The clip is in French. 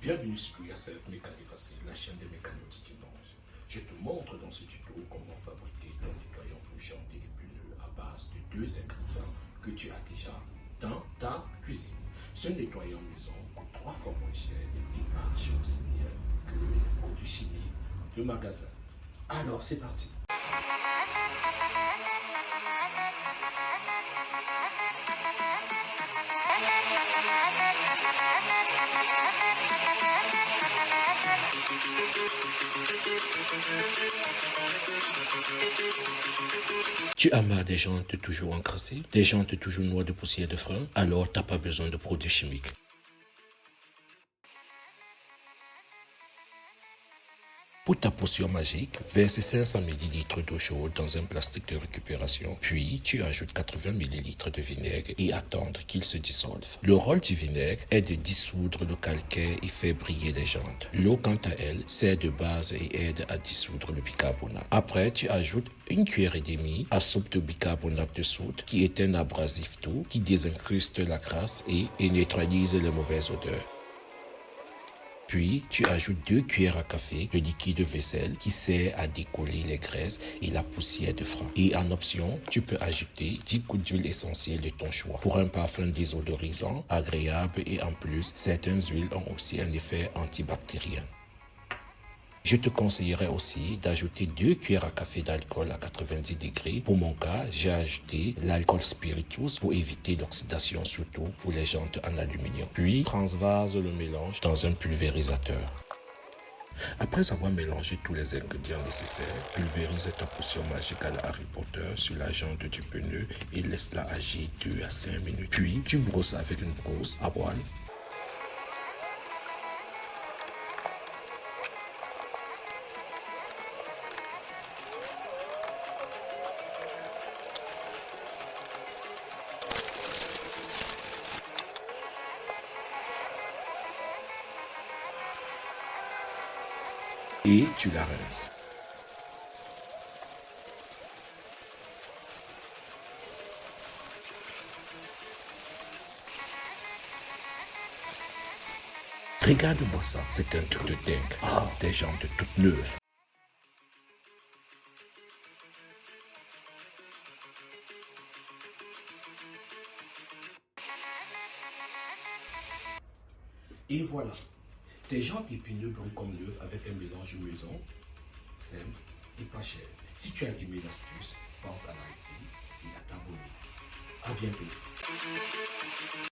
Bienvenue sur USF Mécanique Facile, la chaîne des mécanos du dimanche. Je te montre dans ce tuto comment fabriquer ton nettoyant pour janter les pneus à base de 2 ingrédients que tu as déjà dans ta cuisine. Ce nettoyant maison coûte 3 fois moins cher et marche aussi bien que les produits chimiques de magasin. Alors c'est parti. Tu as marre des jantes toujours encrassées, des jantes toujours noires de poussière de frein, alors t'as pas besoin de produits chimiques. Pour ta potion magique, verse 500 ml d'eau chaude dans un plastique de récupération, puis tu ajoutes 80 ml de vinaigre et attendre qu'il se dissolve. Le rôle du vinaigre est de dissoudre le calcaire et faire briller les jantes. L'eau, quant à elle, sert de base et aide à dissoudre le bicarbonate. Après, tu ajoutes 1,5 cuillère à soupe de bicarbonate de soude, qui est un abrasif doux qui désincruste la crasse et neutralise les mauvaises odeurs. Puis, tu ajoutes 2 cuillères à café de liquide vaisselle qui sert à décoller les graisses et la poussière de frein. Et en option, tu peux ajouter 10 gouttes d'huile essentielle de ton choix pour un parfum désodorisant, agréable et en plus, certaines huiles ont aussi un effet antibactérien. Je te conseillerais aussi d'ajouter 2 cuillères à café d'alcool à 90 degrés. Pour mon cas, j'ai ajouté l'alcool spiritueux pour éviter l'oxydation, surtout pour les jantes en aluminium. Puis, transvase le mélange dans un pulvérisateur. Après avoir mélangé tous les ingrédients nécessaires, pulvérise ta potion magique à la Harry Potter sur la jante du pneu et laisse-la agir 2 à 5 minutes. Puis, tu brosses avec une brosse à poil. Et tu la rinces. Regarde-moi ça, c'est un truc de dingue. Ah, des jantes toutes neuves. Et voilà, tes jantes et pneus brillent comme neufs avec un mélange maison, simple et pas cher. Si tu as aimé l'astuce, pense à liker et à t'abonner. À bientôt.